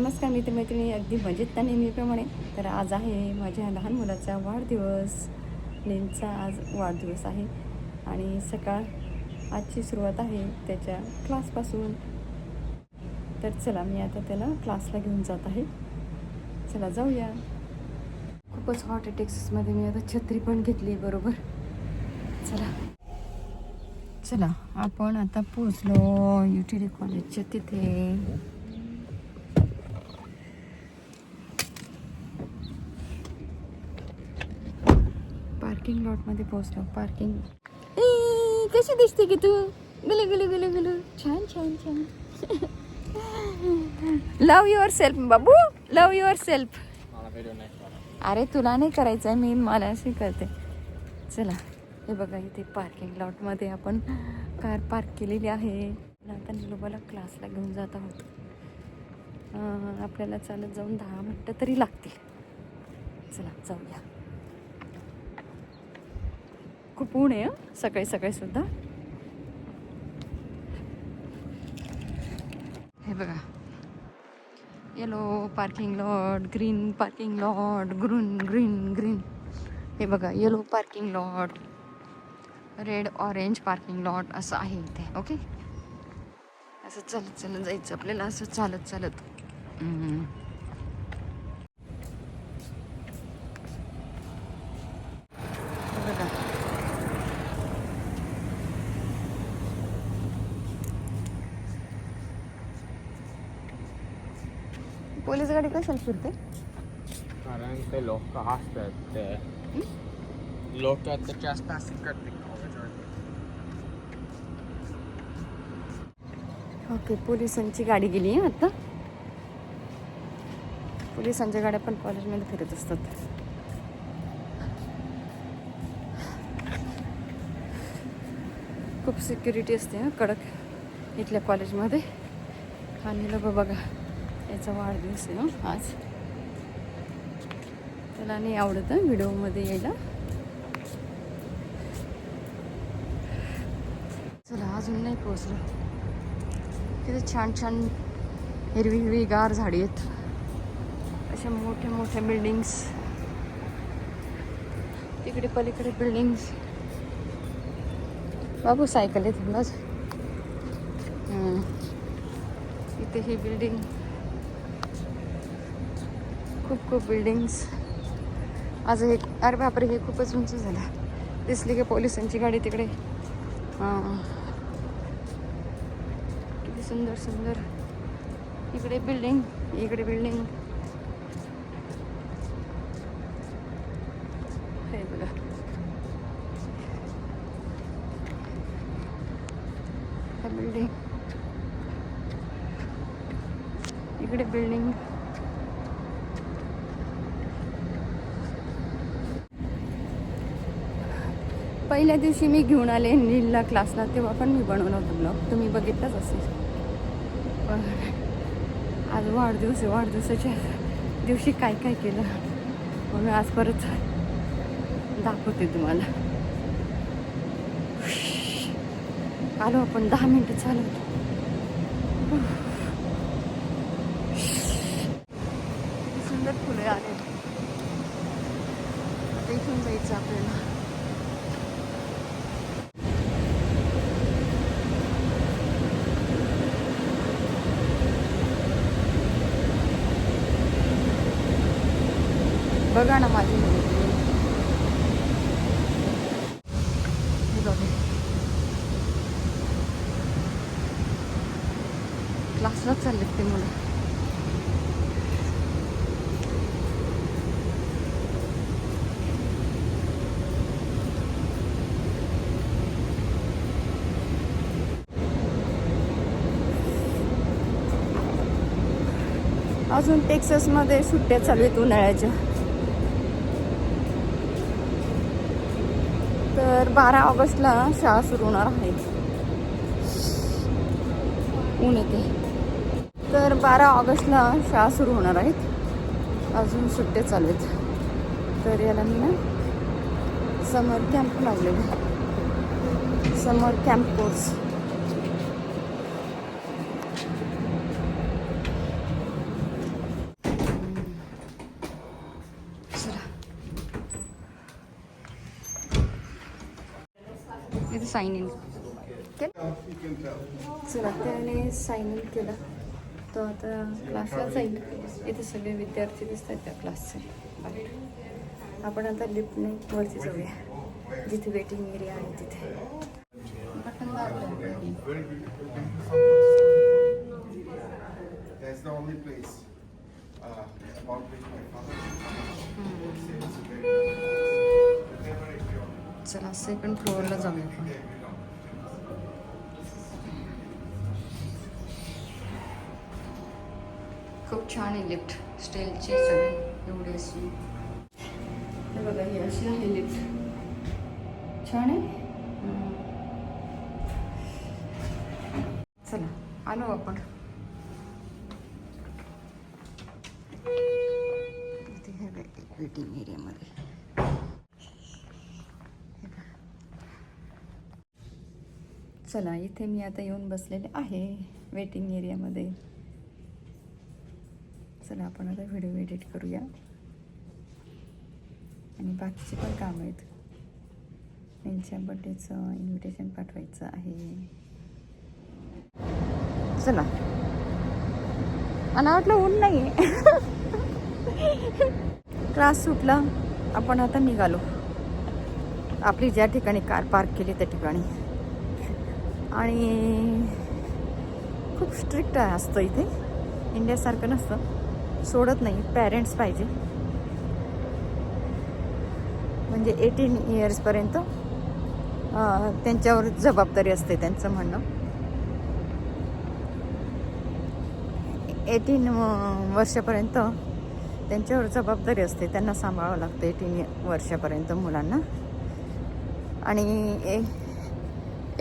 नमस्कार मित्रमैत्रिणी, अगदी मजेत नेहमीप्रमाणे. तर आज आहे माझ्या लहान मुलाचा वाढदिवस. नेमचा आज वाढदिवस आहे आणि आजची सुरुवात आहे त्याच्या क्लासपासून. तर चला, मी आता त्याला क्लासला घेऊन जात आहे. चला जाऊया. खूपच हॉट आहे टेक्सासमध्ये. मी आता छत्री पण घेतली बरोबर. चला आपण आता पोचलो UTD कॉलेजच्या तिथे. पार्किंग लॉटमध्ये पोहोचलो. पार्किंग कशी दिसते की तू? गुलू गुलू गुलू गुलू. छान छान छान. लव युअर सेल्फ बाबू, लव युअर सेल्फ. अरे तुला नाही करायचं आहे, मी मला अशी करते. चला, हे बघा इथे पार्किंग लॉटमध्ये आपण कार पार्क केलेली आहे. आता निलोबाला क्लासला घेऊन जात आहोत. आपल्याला चालत जाऊन 10 मिनटं तरी लागतील. चला जाऊया. खूप ऊन आहे सकाळी सकाळी सुद्धा. हे बघा, yellow parking lot, green parking lot, green green green. हे बघा, yellow parking lot, red orange parking lot असं आहे इथे. ओके, असं चालत चालत जायचं आपल्याला, असं चालत चालत. बघा, पोलीस गाडी कशाला फिरते? कारण ते लोक असतात, ते लोक जास्त असं करते. ओके, पोलिसांची गाडी गेली आहे आता. पोलिसांच्या गाड्या पण कॉलेजमध्ये फिरत असतात. खूप सिक्युरिटी असते कडक इथल्या कॉलेजमध्ये. आणि लोक बघा, याचा वाढदिवस आहे आज. त्याला नाही आवडत व्हिडिओमध्ये यायला. चला, अजून नाही पोचलो. किती छान छान हिरवी हिरवी गार झाडी आहेत. अशा मोठ्या मोठ्या बिल्डिंग्स, तिकडे पलीकडे बिल्डिंग्स. बाबू सायकल आहे तुलाच. इथे ही बिल्डिंग, खूप खूप बिल्डिंग्स. आज हे, अरे बापरे, हे खूपच उंच झालं. दिसली की पोलिसांची गाडी तिकडे. किती सुंदर सुंदर. इकडे बिल्डिंग, इकडे बिल्डिंग. हे बघा, बिल्डिंग, इकडे बिल्डिंग. पहिल्या दिवशी मी घेऊन आले नीलला क्लासला, तेव्हा पण मी बनवला होता ब्लॉग, तुम्ही बघितलाच असेल. पण आज वाढदिवस आहे. वाढदिवसाच्या दिवशी काय काय केलं म्हणून आज परत दाखवते तुम्हाला. आलो आपण, 10 मिनटं चालवतो. सुंदर फुले आले. आता इथून जायचं आपल्याला. बघा ना माझी मुलगी. क्लासलाच चाललेत ते मुलं. अजून टेक्सासमध्ये सुट्ट्या चालू आहेत उन्हाळ्याच्या. तर 12 ऑगस्टला शाळा सुरू होणार आहे. ऊन येते. तर 12 ऑगस्टला शाळा सुरू होणार आहेत. अजून सुट्ट्या चालू आहेत. तर याला मी ना समर कॅम्प लावलेला. समर कॅम्प कोर्स. इथे साइन इन चला त्याने साइन इन केलं तो आता क्लासला जाईल. इथे सगळे विद्यार्थी दिसत आहेत त्या क्लासचे बाहेर. आपण आता लिफ्टने वरती जाऊया जिथे वेटिंग एरिया आहे तिथे. Button That's the only place. About which my father. चला सेकंड फ्लोअरला जाऊया आपण. खूप छान आहे लिफ्ट स्टीलची सगळी एवढी अशी. हे बघा ही अशी आहे लिफ्ट छान आहे. चला आलो आपण. वेटिंग एरियामध्ये चला इथे मी आता येऊन बसलेले आहे वेटिंग एरियामध्ये. चला आपण आता व्हिडिओ एडिट करूया आणि बाकीचे पण काम आहेत. त्यांच्या बड्डेचं इन्व्हिटेशन पाठवायचं आहे. चला मला वाटलं ऊन नाही. क्लास सुटला आपण आता निघालो आपली ज्या ठिकाणी कार पार्क केली त्या ठिकाणी. आणि खूप स्ट्रिक्ट असतं इथे, इंडियासारखं नसतं, सोडत नाही. पॅरेंट्स पाहिजे म्हणजे 18 इयर्सपर्यंत त्यांच्यावर जबाबदारी असते. त्यांचं म्हणणं 18 वर्षापर्यंत त्यांच्यावर जबाबदारी असते. त्यांना सांभाळावं लागतं 18 वर्षापर्यंत मुलांना. आणि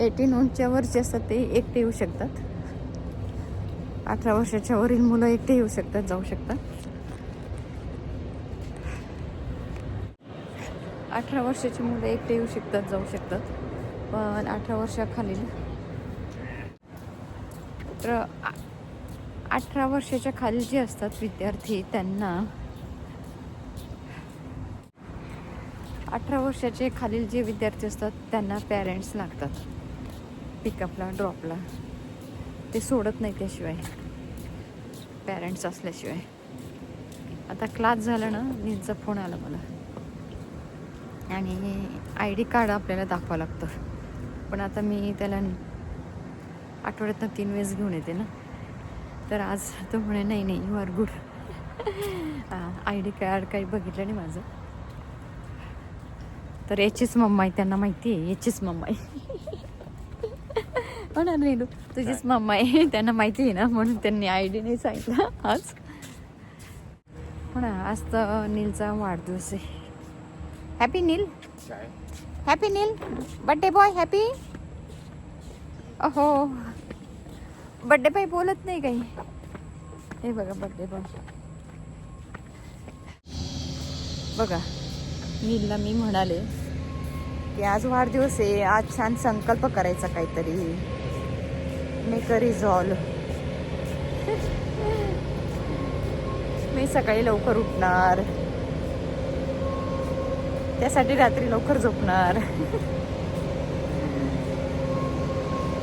18 वरचे असतात ते एकटे येऊ शकतात. 18 वर्षाच्या वरील मुलं एकटे येऊ शकतात, जाऊ शकतात. 18 वर्षाची मुलं एकटे येऊ शकतात, जाऊ शकतात. पण 18 वर्षाखालील तर 18 वर्षाच्या खाली जे असतात विद्यार्थी त्यांना 18 वर्षाचे खालील जे विद्यार्थी असतात त्यांना पॅरेंट्स लागतात पिकअपला ड्रॉपला. ते सोडत नाही त्याशिवाय, पॅरेंट्स असल्याशिवाय. आता क्लास झाला ना, नीलचा फोन आला मला आणि ID कार्ड आपल्याला दाखवावं लागतं. पण आता मी त्याला आठवड्यातनं 3 वेळेस घेऊन येते ना, तर आज तो म्हणे नाही you are good. ID card काही बघितलं नाही माझं. तर याचीच मम्मा आहे, त्यांना माहिती आहे याचीच मम्मा आहे. हो ना नीलू, तुझीच मम्मा आहे, त्यांना माहिती आहे ना, म्हणून त्यांनी ID नाही सांगितलं आज. हो ना, आज तर नीलचा वाढदिवस आहे. हॅपी नील, हॅपी नील, बड्डे बॉय हॅपी. अहो बड्डे बॉय बोलत नाही काही. हे बघा बड्डे बॉय बघा. नीलला मी म्हणाले की आज वाढदिवस आहे, आज छान संकल्प करायचा काहीतरी, मेक अ रिझॉल्व. मी सकाळी लवकर उठणार, त्यासाठी रात्री लवकर झोपणार.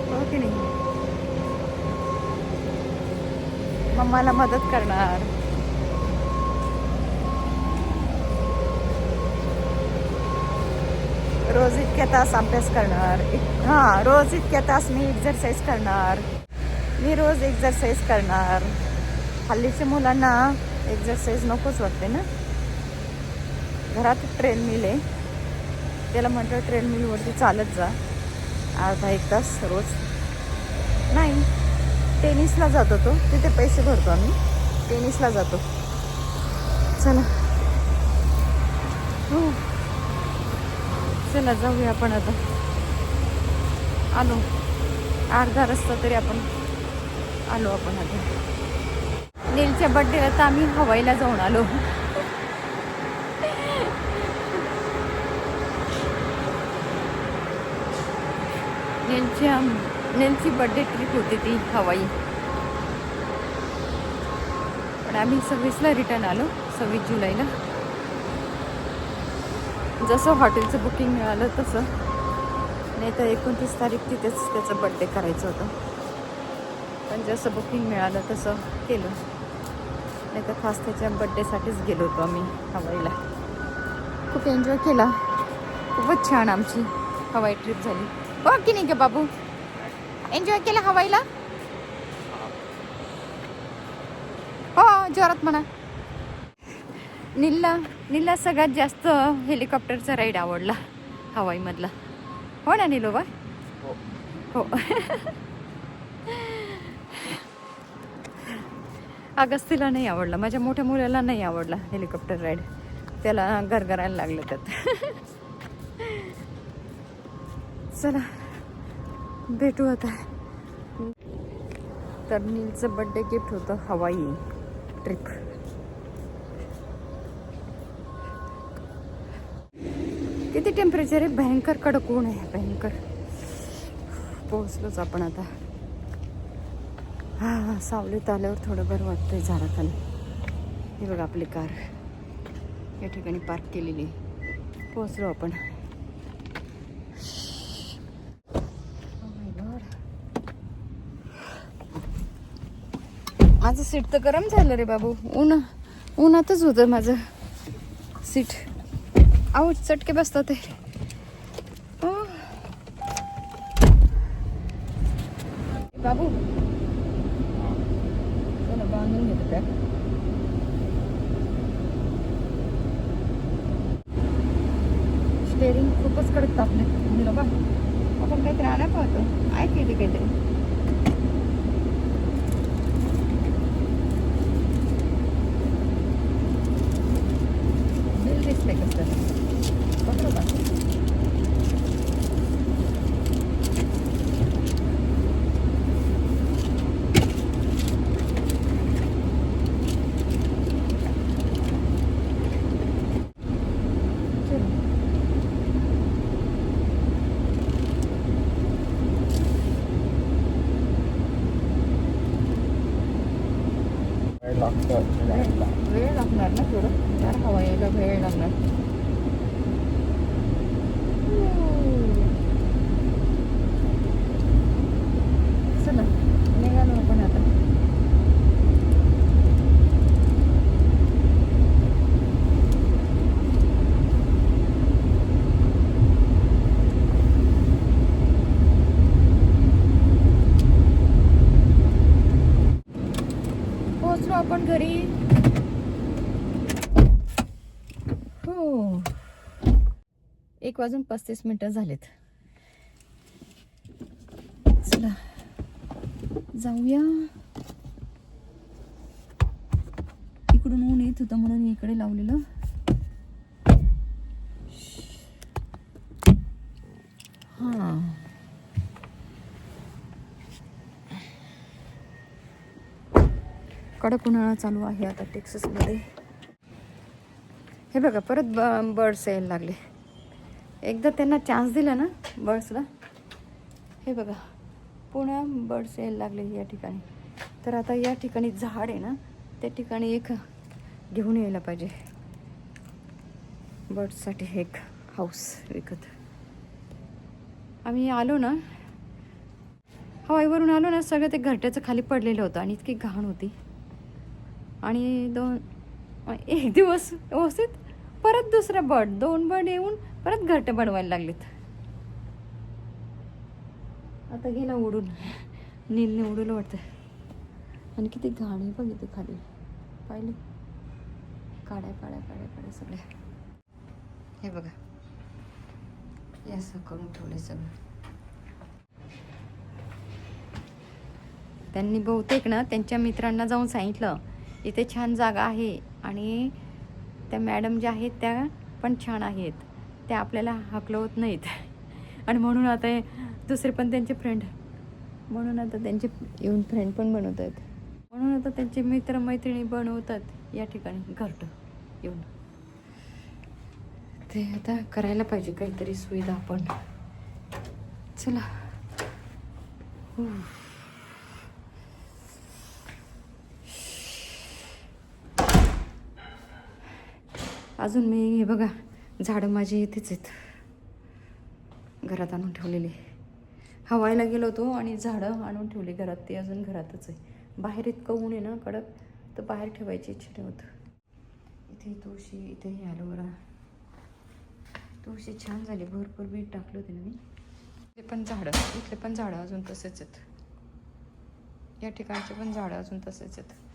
हो की नाही. मम्माला मदत करणार. रोज इतक्या तास अभ्यास करणार. रोज इतक्या तास मी एक्झरसाईज करणार. मी रोज एक्झरसाईज करणार. हल्लीच्या मुलांना एक्झरसाईज नकोच वाटते ना. घरात ट्रेडमिल आहे, त्याला म्हटलं ट्रेडमिलवरती चालत जा अर्धा 1 तास रोज. नाही, टेनिसला जातो तो, तिथे पैसे भरतो आम्ही, टेनिसला जातो. चला हो चला जाऊया आपण आता. आलो अर्धा रस्ता तरी आपण आलो आपण आता. नीलच्या बड्डेला तर आम्ही हवाईला जाऊन आलो. नीलची बड्डे ट्रिप होती ती हवाई. पण आम्ही 26ला रिटर्न आलो, 26 जुलैला. जसं हॉटेलचं बुकिंग मिळालं तसं नाही तर 29 तारीख तिथेच त्याचा बड्डे करायचं होतं, पण जसं बुकिंग मिळालं तसं केलं. नाही तर खास त्याच्या बड्डेसाठीच गेलो होतो आम्ही हवाईला. खूप एन्जॉय केला, खूपच छान आमची हवाई ट्रिप झाली. हो की नाही का बाबू, एन्जॉय केला हवाईला? हो जोरात म्हणा. नीलला सगळ्यात जास्त हेलिकॉप्टरचा राईड आवडला हवाईमधला. हो ना नीलोबा? हो. अगस्तीला नाही आवडला, माझ्या मोठ्या मुलाला नाही आवडला हेलिकॉप्टर राईड, त्याला गरगरायला लागलं त्यात. चला भेटू आता. तर नीलचं बड्डे गिफ्ट होतं हवाई ट्रिप. किती टेम्परेचर आहे, भयंकर कडक ऊन आहे, भयंकर. पोहोचलोच आपण आता. हा सावलीत आल्यावर थोडं बरं वाटतंय झाडाखाली. हे बघा आपली कार या ठिकाणी पार्क केलेली. पोहोचलो आपण. माझं सीट तर गरम झालं रे बाबू, उन्हातच होतं माझं सीट. आऊट चटके बसतात ते. बाबू चला बांधून घेतो त्या. स्टेरिंग खूपच कडक तापले. दिलं बा आपण काहीतरी आणा पाहतो, ऐक येते काहीतरी. बिल दिसतंय कसं पकडू का? वेळ लागणार ना थोडं, जरा हवा यायला वेळ लागणार. चला निघालो आपण आता. पोहोचलो आपण घरी. हो 1:35 झालेत. चला जाऊया. इकडून ऊन येत होतं म्हणून इकडे लावलेलं. हा कडक उन्हाळा चालू आहे आता टेक्सासमध्ये. हे बघा परत बर्ड्स यायला लागले. एकदा त्यांना चान्स दिला ना बर्ड्सला, हे बघा पुन्हा बर्ड्स यायला लागले या ठिकाणी. तर आता या ठिकाणी झाड आहे ना, त्या ठिकाणी एक घेऊन यायला पाहिजे बर्ड्ससाठी एक हाऊस विकत. आम्ही आलो ना हवाईवरून आलो ना, सगळं ते घरट्याचं खाली पडलेलं होतं आणि इतकी घाण होती. आणि एक दिवस व्यवस्थित परत दुसरा दोन बर्ड येऊन परत घरटे बनवायला लागलेत. आता गेला उडून, नीलने उडवलं वाटतं. आणि किती घाण आहे बघितलं खाली, पाहिले काड्या काड्या काड्या काड्या सगळ्या. हे बघा हे असं करून ठेवले सगळं. त्यांनी बहुतेक ना त्यांच्या मित्रांना जाऊन सांगितलं इथे छान जागा आहे आणि त्या मॅडम ज्या आहेत त्या पण छान आहेत, त्या आपल्याला हकलवत नाहीत. आणि म्हणून आता दुसरे पण त्यांचे फ्रेंड, म्हणून आता त्यांचे येऊन फ्रेंड पण बनवत आहेत. म्हणून आता त्यांचे मित्र मैत्रिणी बनवतात या ठिकाणी घरटं येऊन. ते आता करायला पाहिजे काहीतरी सुविधा आपण. चला अजून मी हे बघा झाडं माझी इथेच आहेत घरात आणून ठेवलेली. हवायला गेलो होतो आणि झाडं आणून ठेवली घरात, ते अजून घरातच आहे. बाहेर इतकं ऊन आहे ना कडक, तर बाहेर ठेवायची इच्छा ठेवत. इथे तुळशी, इथे हे ॲलोवेरा. तुळशी छान झाली, भरपूर बीट टाकलं होते ना मी. ते पण झाडं, इथले पण झाडं अजून तसेच आहेत. या ठिकाणचे पण झाडं अजून तसेच आहेत.